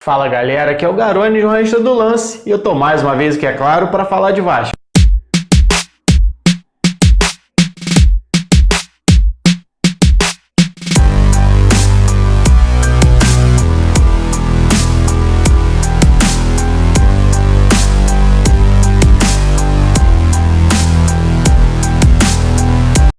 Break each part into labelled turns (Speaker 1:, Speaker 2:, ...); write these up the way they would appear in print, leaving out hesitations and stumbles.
Speaker 1: Fala galera, aqui é o Garone, jornalista do Lance, e eu tô mais uma vez aqui, é claro, para falar de Vasco.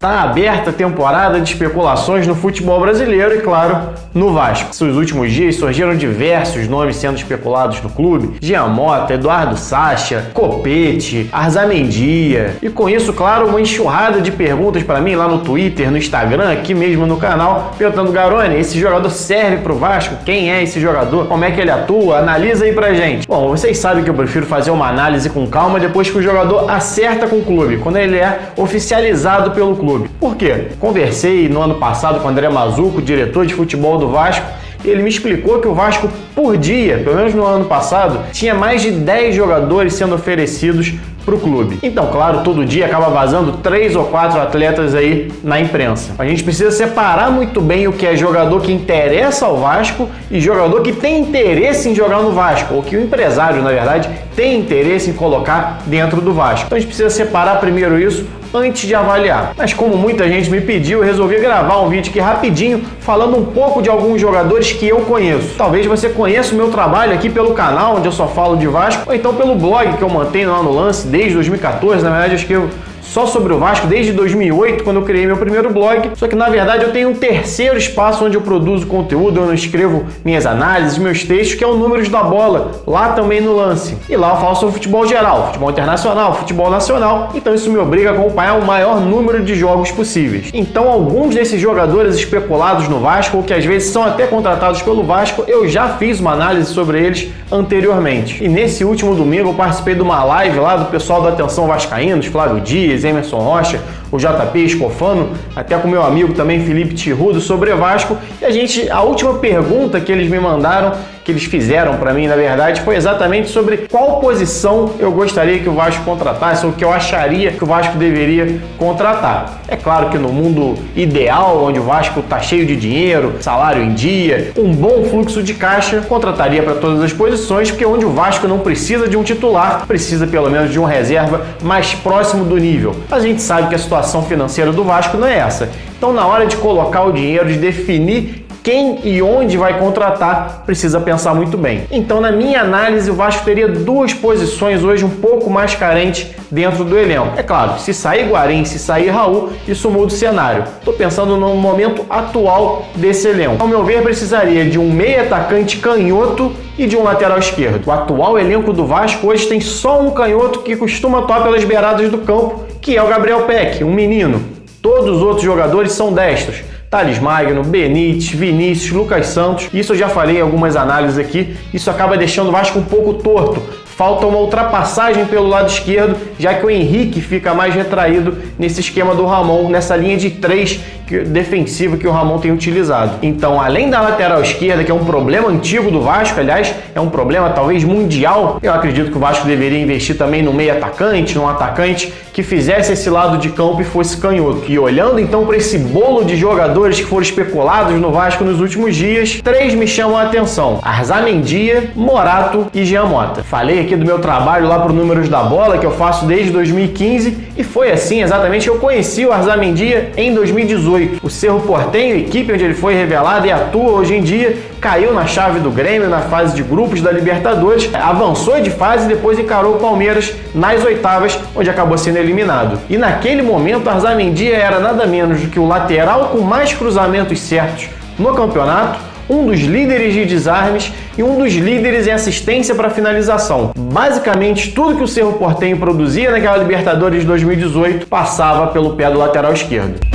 Speaker 1: Está aberta a temporada de especulações no futebol brasileiro e, claro, no Vasco. Nos últimos dias surgiram diversos nomes sendo especulados no clube. Jean Mota, Eduardo Sacha, Copete, Arzamendia. E com isso, claro, uma enxurrada de perguntas para mim lá no Twitter, no Instagram, aqui mesmo no canal, perguntando: Garone, esse jogador serve para o Vasco? Quem é esse jogador? Como é que ele atua? Analisa aí pra gente. Bom, vocês sabem que eu prefiro fazer uma análise com calma depois que o jogador acerta com o clube, quando ele é oficializado pelo clube. Por quê? Conversei no ano passado com o André Mazzuco, diretor de futebol do Vasco, e ele me explicou que o Vasco, por dia, pelo menos no ano passado, tinha mais de 10 jogadores sendo oferecidos para o clube. Então, claro, todo dia acaba vazando 3 ou 4 atletas aí na imprensa. A gente precisa separar muito bem o que é jogador que interessa ao Vasco e jogador que tem interesse em jogar no Vasco, ou que o empresário, na verdade, tem interesse em colocar dentro do Vasco. Então a gente precisa separar primeiro isso antes de avaliar. Mas como muita gente me pediu, eu resolvi gravar um vídeo aqui rapidinho falando um pouco de alguns jogadores que eu conheço. Talvez você conheça o meu trabalho aqui pelo canal, onde eu só falo de Vasco, ou então pelo blog que eu mantenho lá no Lance desde 2014. Na verdade, eu escrevo só sobre o Vasco desde 2008, quando eu criei meu primeiro blog. Só que, na verdade, eu tenho um terceiro espaço onde eu produzo conteúdo, onde eu escrevo minhas análises, meus textos, que é o Números da Bola, lá também no Lance. E lá eu falo sobre futebol geral, futebol internacional, futebol nacional. Então isso me obriga a acompanhar o maior número de jogos possíveis. Então alguns desses jogadores especulados no Vasco, ou que às vezes são até contratados pelo Vasco, eu já fiz uma análise sobre eles anteriormente. E nesse último domingo eu participei de uma live lá do pessoal do Atenção Vascaínos, Flávio Dias, Emerson Rocha, o JP Escofano, até com meu amigo também Felipe Tirrudo, sobre Vasco. E a última pergunta que eles me mandaram, que eles fizeram para mim, na verdade, foi exatamente sobre qual posição eu gostaria que o Vasco contratasse, ou que eu acharia que o Vasco deveria contratar. É claro que no mundo ideal, onde o Vasco está cheio de dinheiro, salário em dia, um bom fluxo de caixa, contrataria para todas as posições, porque onde o Vasco não precisa de um titular, precisa pelo menos de um reserva mais próximo do nível. A gente sabe que a situação financeira do Vasco não é essa. Então, na hora de colocar o dinheiro, de definir quem e onde vai contratar, precisa pensar muito bem. Então, na minha análise, o Vasco teria duas posições hoje um pouco mais carentes dentro do elenco. É claro, se sair Guarim, se sair Raul, isso muda o cenário. Estou pensando no momento atual desse elenco. Ao meu ver, precisaria de um meia atacante canhoto e de um lateral esquerdo. O atual elenco do Vasco hoje tem só um canhoto que costuma atuar pelas beiradas do campo, que é o Gabriel Peck, um menino. Todos os outros jogadores são destros. Thales Magno, Benítez, Vinícius, Lucas Santos. Isso eu já falei em algumas análises aqui. Isso acaba deixando o Vasco um pouco torto. Falta uma ultrapassagem pelo lado esquerdo, já que o Henrique fica mais retraído nesse esquema do Ramon, nessa linha de 3 defensiva que o Ramon tem utilizado. Então, além da lateral esquerda, que é um problema antigo do Vasco, aliás, é um problema talvez mundial, eu acredito que o Vasco deveria investir também no meio atacante, num atacante que fizesse esse lado de campo e fosse canhoto. E olhando então para esse bolo de jogadores que foram especulados no Vasco nos últimos dias, 3 me chamam a atenção: Arzamendia, Morato e Jean Mota. Falei aqui do meu trabalho lá pro Números da Bola, que eu faço desde 2015, e foi assim exatamente que eu conheci o Arzamendia em 2018. O Cerro Porteño, equipe onde ele foi revelado e atua hoje em dia, caiu na chave do Grêmio na fase de grupos da Libertadores, avançou de fase e depois encarou o Palmeiras nas oitavas, onde acabou sendo eliminado. E naquele momento, Arzamendia era nada menos do que o lateral com mais cruzamentos certos no campeonato, um dos líderes de desarmes e um dos líderes em assistência para finalização. Basicamente, tudo que o Cerro Porteño produzia naquela Libertadores de 2018 passava pelo pé do lateral esquerdo.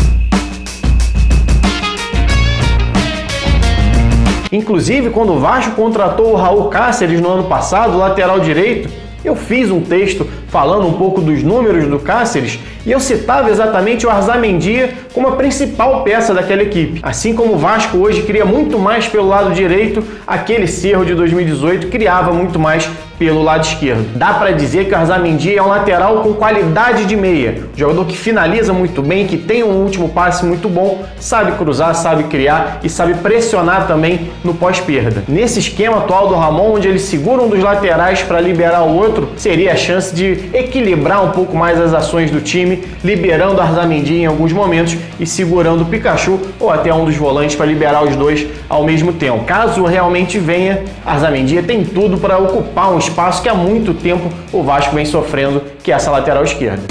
Speaker 1: Inclusive, quando o Vasco contratou o Raul Cáceres no ano passado, lateral direito, eu fiz um texto falando um pouco dos números do Cáceres, e eu citava exatamente o Arzamendia como a principal peça daquela equipe. Assim como o Vasco hoje cria muito mais pelo lado direito, aquele Cerro de 2018 criava muito mais pelo lado esquerdo. Dá para dizer que o Arzamendia é um lateral com qualidade de meia, jogador que finaliza muito bem, que tem um último passe muito bom, sabe cruzar, sabe criar e sabe pressionar também no pós-perda. Nesse esquema atual do Ramon, onde ele segura um dos laterais para liberar o outro, seria a chance de equilibrar um pouco mais as ações do time, liberando o Arzamendia em alguns momentos e segurando o Pikachu ou até um dos volantes para liberar os dois ao mesmo tempo. Caso realmente venha, Arzamendia tem tudo para ocupar um espaço que há muito tempo o Vasco vem sofrendo, que é essa lateral esquerda.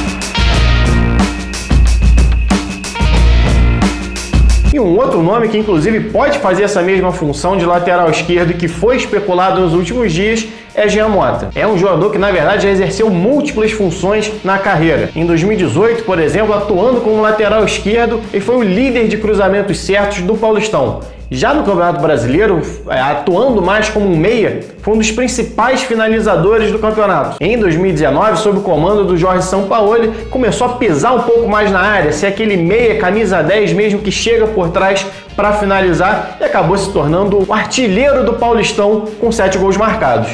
Speaker 1: E um outro nome que inclusive pode fazer essa mesma função de lateral esquerdo e que foi especulado nos últimos dias é Jean Mota. É um jogador que na verdade já exerceu múltiplas funções na carreira. Em 2018, por exemplo, atuando como lateral esquerdo, ele foi o líder de cruzamentos certos do Paulistão. Já no Campeonato Brasileiro, atuando mais como um meia, foi um dos principais finalizadores do campeonato. Em 2019, sob o comando do Jorge Sampaoli, começou a pesar um pouco mais na área, ser aquele meia, camisa 10 mesmo, que chega por trás para finalizar e acabou se tornando o artilheiro do Paulistão com 7 gols marcados.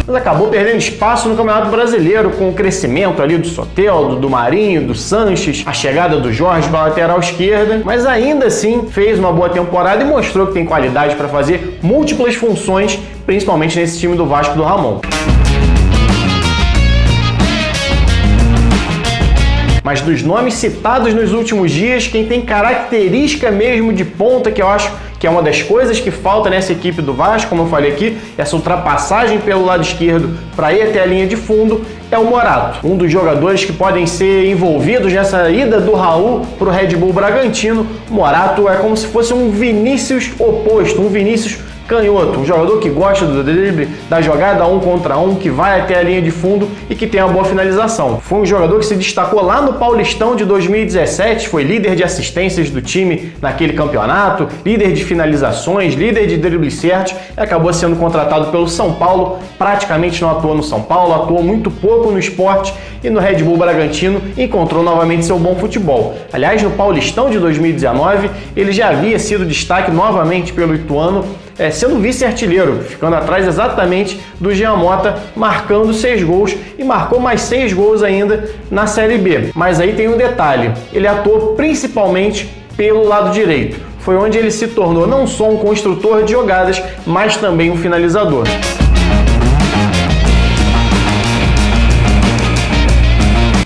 Speaker 1: Mas acabou perdendo espaço no Campeonato Brasileiro com o crescimento ali do Soteldo, do Marinho, do Sanches, a chegada do Jorge para a lateral esquerda, mas ainda assim fez uma boa temporada e mostrou que tem qualidade para fazer múltiplas funções, principalmente nesse time do Vasco do Ramon. Mas dos nomes citados nos últimos dias, quem tem característica mesmo de ponta, que eu acho que é uma das coisas que falta nessa equipe do Vasco, como eu falei aqui, essa ultrapassagem pelo lado esquerdo para ir até a linha de fundo, é o Morato. Um dos jogadores que podem ser envolvidos nessa ida do Raul para o Red Bull Bragantino. O Morato é como se fosse um Vinícius oposto, um Vinícius canhoto, um jogador que gosta do drible, da jogada 1 contra 1, que vai até a linha de fundo e que tem uma boa finalização. Foi um jogador que se destacou lá no Paulistão de 2017, foi líder de assistências do time naquele campeonato, líder de finalizações, líder de dribles certos, e acabou sendo contratado pelo São Paulo, praticamente não atuou no São Paulo, atuou muito pouco no Sport e no Red Bull Bragantino encontrou novamente seu bom futebol. Aliás, no Paulistão de 2019, ele já havia sido destaque novamente pelo Ituano, sendo vice-artilheiro, ficando atrás exatamente do Jean Mota, marcando 6 gols e marcou mais 6 gols ainda na Série B. Mas aí tem um detalhe, ele atuou principalmente pelo lado direito. Foi onde ele se tornou não só um construtor de jogadas, mas também um finalizador.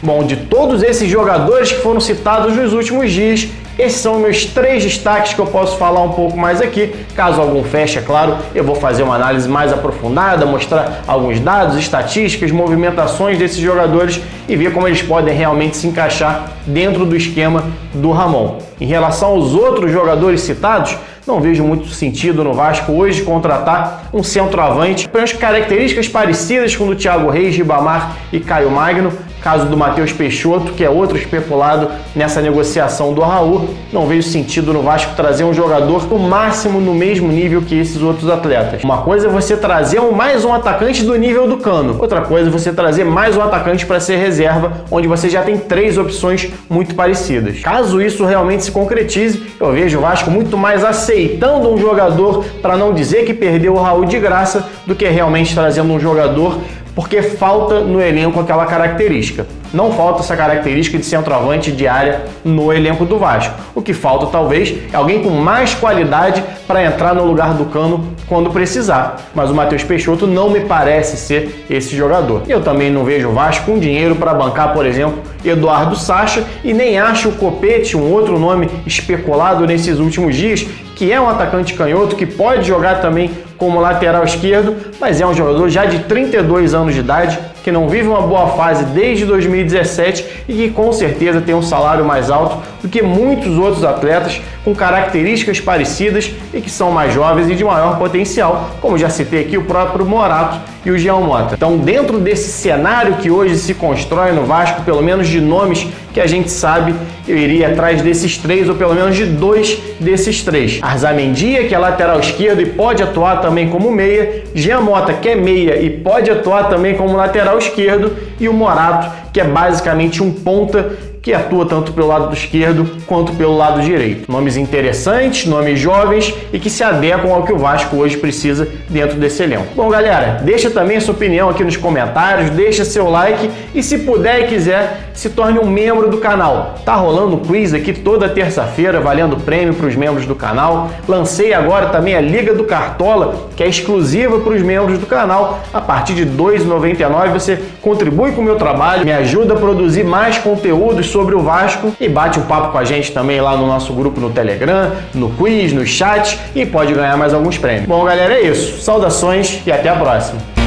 Speaker 1: Bom, de todos esses jogadores que foram citados nos últimos dias, esses são meus 3 destaques que eu posso falar um pouco mais aqui. Caso algum feche, é claro, eu vou fazer uma análise mais aprofundada, mostrar alguns dados, estatísticas, movimentações desses jogadores e ver como eles podem realmente se encaixar dentro do esquema do Ramon. Em relação aos outros jogadores citados, não vejo muito sentido no Vasco hoje contratar um centroavante com características parecidas com o do Thiago Reis, Ribamar e Caio Magno. Caso do Matheus Peixoto, que é outro especulado nessa negociação do Raul, não vejo sentido no Vasco trazer um jogador no máximo no mesmo nível que esses outros atletas. Uma coisa é você trazer mais um atacante do nível do Cano, outra coisa é você trazer mais um atacante para ser reserva, onde você já tem 3 opções muito parecidas. Caso isso realmente se concretize, eu vejo o Vasco muito mais aceitando um jogador, para não dizer que perdeu o Raul de graça, do que realmente trazendo um jogador porque falta no elenco aquela característica. Não falta essa característica de centroavante de área no elenco do Vasco. O que falta, talvez, é alguém com mais qualidade para entrar no lugar do Cano quando precisar. Mas o Matheus Peixoto não me parece ser esse jogador. Eu também não vejo o Vasco com dinheiro para bancar, por exemplo, Eduardo Sacha, e nem acho o Copete, um outro nome especulado nesses últimos dias, que é um atacante canhoto, que pode jogar também como lateral esquerdo, mas é um jogador já de 32 anos de idade, que não vive uma boa fase desde 2017 e que com certeza tem um salário mais alto do que muitos outros atletas com características parecidas e que são mais jovens e de maior potencial, como já citei aqui o próprio Morato e o Jean Mota. Então, dentro desse cenário que hoje se constrói no Vasco, pelo menos de nomes que a gente sabe, eu iria atrás desses três, ou pelo menos de dois desses três. Arzamendia, que é lateral esquerdo e pode atuar também como meia, Jean Mota, que é meia e pode atuar também como lateral esquerdo, e o Morato, que é basicamente um ponta que atua tanto pelo lado esquerdo quanto pelo lado direito. Nomes interessantes, nomes jovens e que se adequam ao que o Vasco hoje precisa dentro desse elenco. Bom, galera, deixa também a sua opinião aqui nos comentários, deixa seu like e, se puder e quiser, se torne um membro do canal. Tá rolando um quiz aqui toda terça-feira, valendo prêmio para os membros do canal. Lancei agora também a Liga do Cartola, que é exclusiva para os membros do canal. A partir de R$ 2,99 você contribui com o meu trabalho, me ajuda a produzir mais conteúdos sobre o Vasco e bate um papo com a gente também lá no nosso grupo no Telegram, no quiz, no chat, e pode ganhar mais alguns prêmios. Bom, galera, é isso. Saudações e até a próxima.